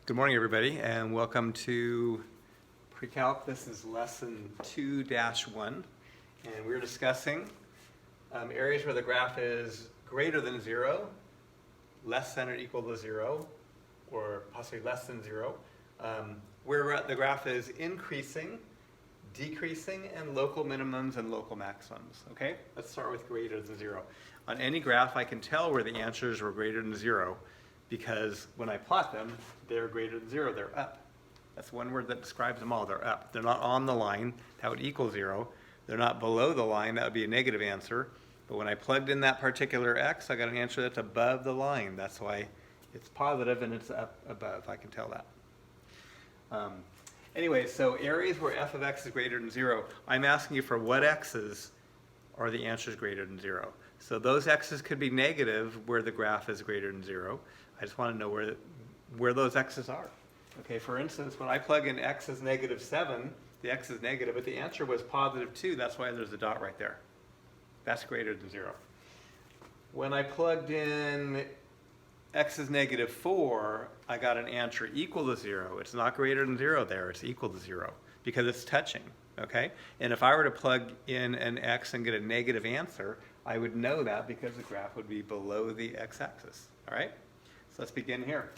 Good morning, everybody, and welcome to Pre-Calc. This is lesson 2-1, and we're discussing areas where the graph is greater than 0, less than or equal to 0, or possibly less than 0, where the graph is increasing, decreasing, and local minimums and local maximums. Okay, let's start with greater than 0. On any graph, I can tell where the answers were greater than 0. Because when I plot them, they're greater than 0, they're up. That's one word that describes them all, they're up. They're not on the line, that would equal 0. They're not below the line, that would be a negative answer. But when I plugged in that particular x, I got an answer that's above the line. That's why it's positive and it's up above, I can tell that. Anyway, so areas where f of x is greater than 0, I'm asking you for what x's are the answers greater than 0. So those x's could be negative where the graph is greater than 0. I just want to know where those x's are. Okay, for instance, when I plug in x is negative 7, the x is negative, but the answer was positive 2. That's why there's a dot right there. That's greater than 0. When I plugged in x is negative 4, I got an answer equal to 0. It's not greater than 0 there. It's equal to 0 because it's touching. Okay? And if I were to plug in an x and get a negative answer, I would know that because the graph would be below the x-axis. All right? So let's begin here.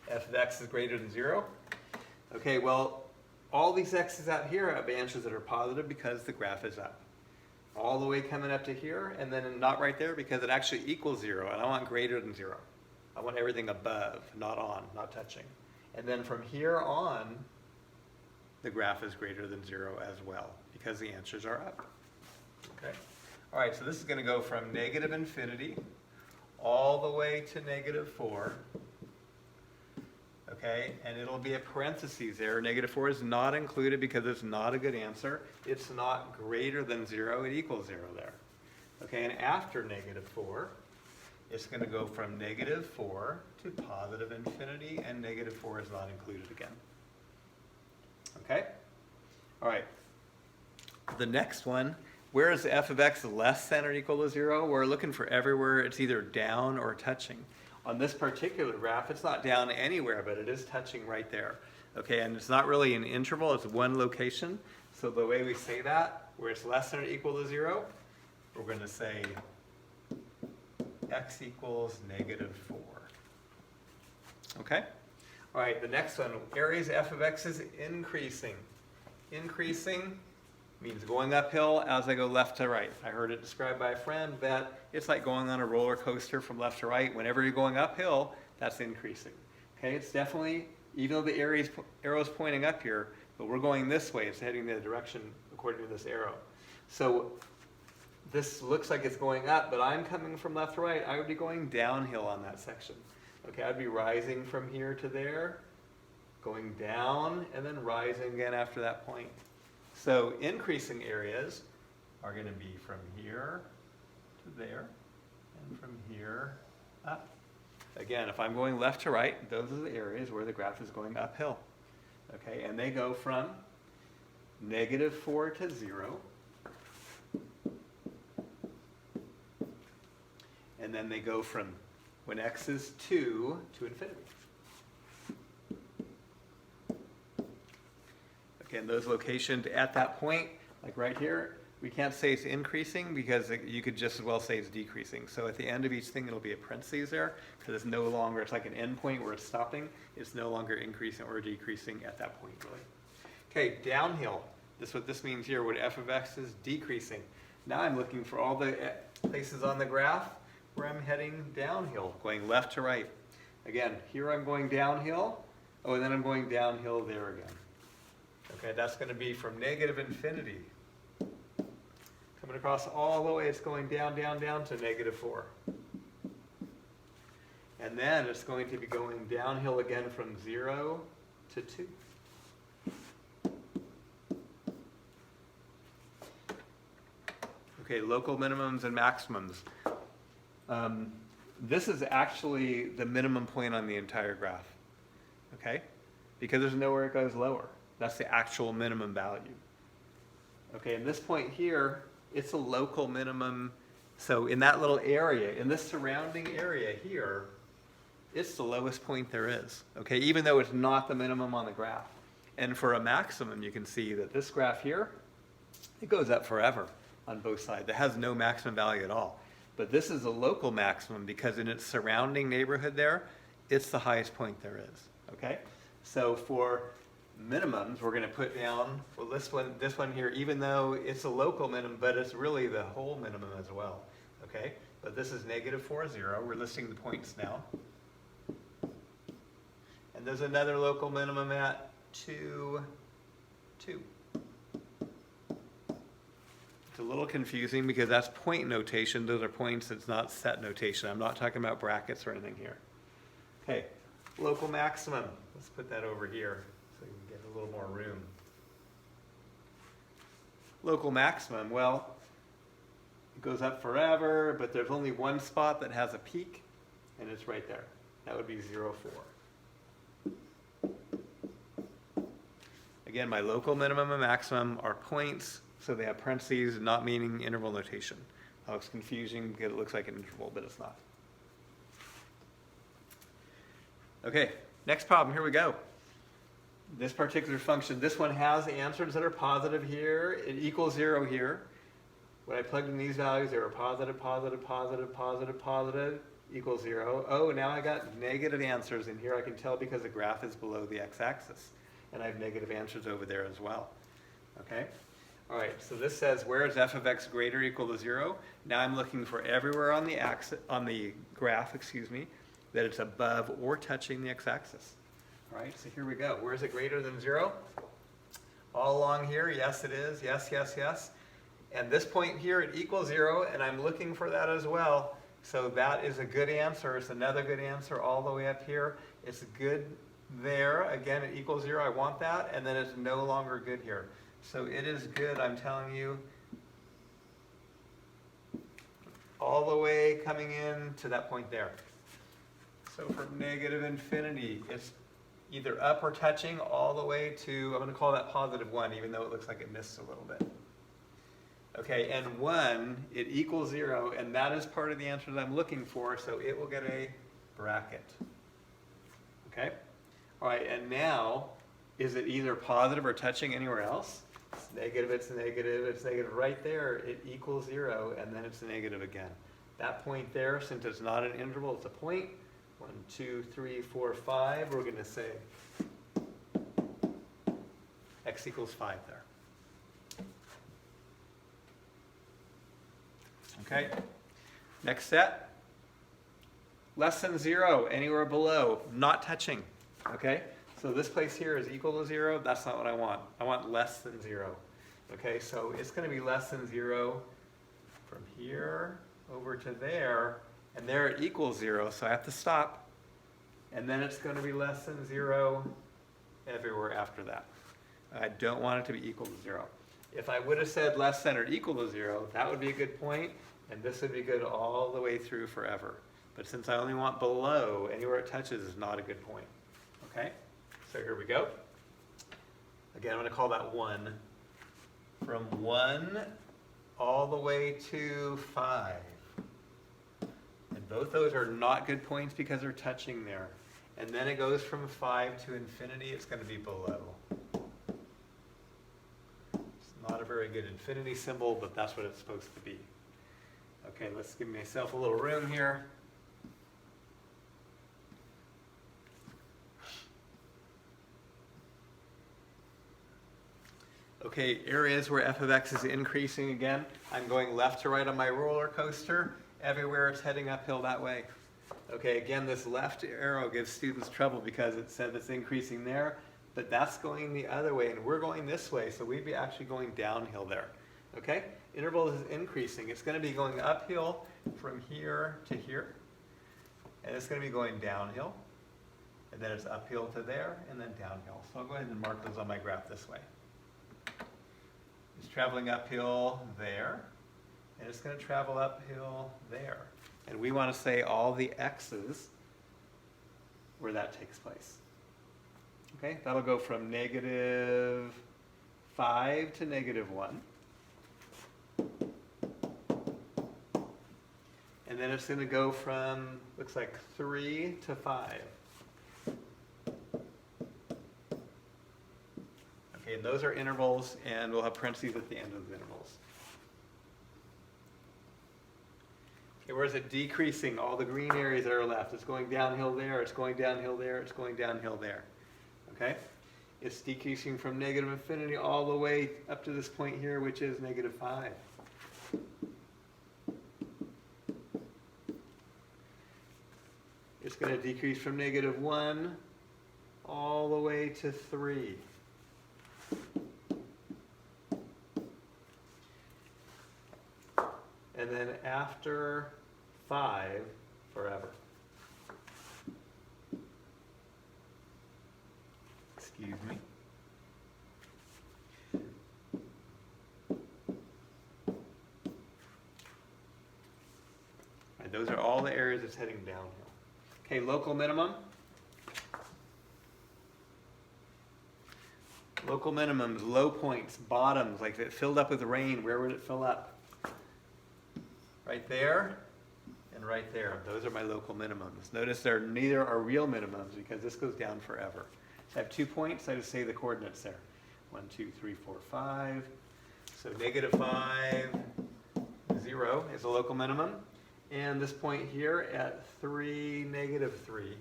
F of x is greater than 0. Okay, well, all these x's out here have answers that are positive because the graph is up. All the way coming up to here, and then not right there because it actually equals 0, and I want greater than 0. I want everything above, not on, not touching. And then from here on, the graph is greater than 0 as well because the answers are up. Okay. All right, so this is going to go from negative infinity all the way to negative 4. Okay, and it'll be a parentheses there. Negative 4 is not included because it's not a good answer. It's not greater than 0. It equals 0 there. Okay, and after negative 4, it's going to go from negative 4 to positive infinity, and negative 4 is not included again. Okay? All right. The next one, where is f of x less than or equal to 0? We're looking for everywhere it's either down or touching. On this particular graph, it's not down anywhere, but it is touching right there. Okay, and it's not really an interval, it's one location. So the way we say that, where it's less than or equal to 0, we're going to say x equals negative 4. Okay? All right, the next one, areas f of x is increasing. Increasing means going uphill as I go left to right. I heard it described by a friend that it's like going on a roller coaster from left to right. Whenever you're going uphill, that's increasing. Okay, it's definitely, even though the arrow's pointing up here, but we're going this way. It's heading the direction according to this arrow. So this looks like it's going up, but I'm coming from left to right. I would be going downhill on that section. Okay, I'd be rising from here to there, going down, and then rising again after that point. So increasing areas are going to be from here to there, and from here up. Again, if I'm going left to right, those are the areas where the graph is going uphill. Okay, and they go from negative 4 to 0. And then they go from when x is 2 to infinity. Okay, and those locations at that point, like right here, we can't say it's increasing because you could just as well say it's decreasing. So at the end of each thing, it'll be a parentheses there because it's no longer, it's like an end point where it's stopping. It's no longer increasing or decreasing at that point, really. Okay, downhill. This is what this means here, when f of x is decreasing. Now I'm looking for all the places on the graph where I'm heading downhill, going left to right. Again, here I'm going downhill. Oh, and then I'm going downhill there again. Okay, that's going to be from negative infinity. Coming across all the way, it's going down, down, down to negative 4. And then it's going to be going downhill again from 0 to 2. Okay, local minimums and maximums. This is actually the minimum point on the entire graph. Okay? Because there's nowhere it goes lower. That's the actual minimum value. Okay, and this point here, it's a local minimum. So in that little area, in this surrounding area here, it's the lowest point there is, okay, even though it's not the minimum on the graph. And for a maximum, you can see that this graph here, it goes up forever on both sides. It has no maximum value at all. But this is a local maximum because in its surrounding neighborhood there, it's the highest point there is, okay? So for minimums, we're going to put down, well, this one here, even though it's a local minimum, but it's really the whole minimum as well, okay? But this is negative 4, 0. We're listing the points now. And there's another local minimum at 2, 2. It's a little confusing because that's point notation. Those are points, it's not set notation. I'm not talking about brackets or anything here. Okay, local maximum. Let's put that over here so we can get a little more room. Local maximum, well, it goes up forever, but there's only one spot that has a peak, and it's right there. That would be 0, 4. Again, my local minimum and maximum are points, so they have parentheses, not meaning interval notation. That looks confusing because it looks like an interval, but it's not. Okay, next problem, here we go. This particular function, this one has answers that are positive here. It equals 0 here. When I plugged in these values, they were positive, positive, positive, positive, positive, equals 0. Oh, now I got negative answers in here. I can tell because the graph is below the x-axis. And I have negative answers over there as well. Okay? All right, so this says, where is f of x greater or equal to 0? Now I'm looking for everywhere on the graph, that it's above or touching the x-axis. All right, so here we go. Where is it greater than 0? All along here, yes it is. Yes, yes, yes. And this point here, it equals 0, and I'm looking for that as well. So that is a good answer. It's another good answer all the way up here. It's good there. Again, it equals 0. I want that. And then it's no longer good here. So it is good, I'm telling you, all the way coming in to that point there. So from negative infinity, it's either up or touching all the way to, I'm going to call that positive 1, even though it looks like it missed a little bit. Okay, and 1, it equals 0, and that is part of the answer that I'm looking for, so it will get a bracket. Okay? All right, and now, is it either positive or touching anywhere else? It's negative, it's negative right there, it equals 0, and then it's negative again. That point there, since it's not an interval, it's a point. 1, 2, 3, 4, 5, we're going to say x equals 5 there. Okay, next set, less than 0, anywhere below, not touching, okay? So this place here is equal to 0, that's not what I want. I want less than 0, okay? So it's going to be less than 0 from here over to there, and there it equals 0, so I have to stop. And then it's going to be less than 0 everywhere after that. I don't want it to be equal to 0. If I would have said less than or equal to 0, that would be a good point, and this would be good all the way through forever. But since I only want below, anywhere it touches is not a good point. Okay? So here we go. Again, I'm going to call that 1. From 1 all the way to 5. And both those are not good points because they're touching there. And then it goes from 5 to infinity, it's going to be below. It's not a very good infinity symbol, but that's what it's supposed to be. Okay, let's give myself a little room here. Okay, areas where f of x is increasing again. I'm going left to right on my roller coaster. Everywhere it's heading uphill that way. Okay, again, this left arrow gives students trouble because it said it's increasing there, but that's going the other way, and we're going this way, so we'd be actually going downhill there. Okay, interval is increasing. It's going to be going uphill from here to here, and it's going to be going downhill, and then it's uphill to there, and then downhill. So I'll go ahead and mark those on my graph this way. It's traveling uphill there, and it's going to travel uphill there. And we want to say all the x's where that takes place. Okay, that'll go from negative 5 to negative 1. And then it's going to go from, looks like 3 to 5. Okay, and those are intervals, and we'll have parentheses at the end of the intervals. Okay, where is it decreasing? All the green areas that are left. It's going downhill there, it's going downhill there, it's going downhill there. Okay? It's decreasing from negative infinity all the way up to this point here, which is negative 5. It's going to decrease from negative 1 all the way to 3. And then after 5, forever. Excuse me. All right, those are all the areas it's heading downhill. Okay, local minimum. Local minimums, low points, bottoms, like if it filled up with rain, where would it fill up? Right there and right there. Those are my local minimums. Notice neither are real minimums because this goes down forever. So I have 2 points, I just say the coordinates there. 1, 2, 3, 4, 5. So negative 5, 0 is a local minimum. And this point here at 3, negative 3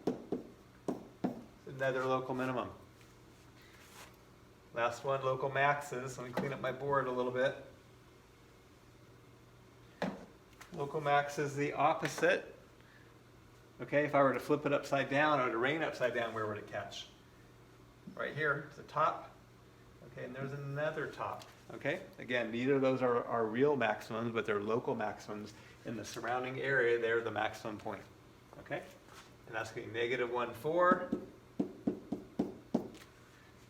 is another local minimum. Last one, local maxes. Let me clean up my board a little bit. Local max is the opposite. Okay, if I were to flip it upside down or to rain upside down, where would it catch? Right here, the top. Okay, and there's another top. Okay, again, neither of those are real maximums, but they're local maximums. In the surrounding area, they're the maximum point. Okay, and that's going to be negative 1, 4.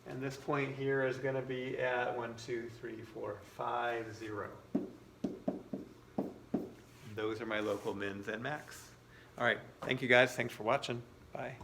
And this point here is going to be at 1, 2, 3, 4, 5, 0. Those are my local mins and max. All right, thank you guys. Thanks for watching. Bye.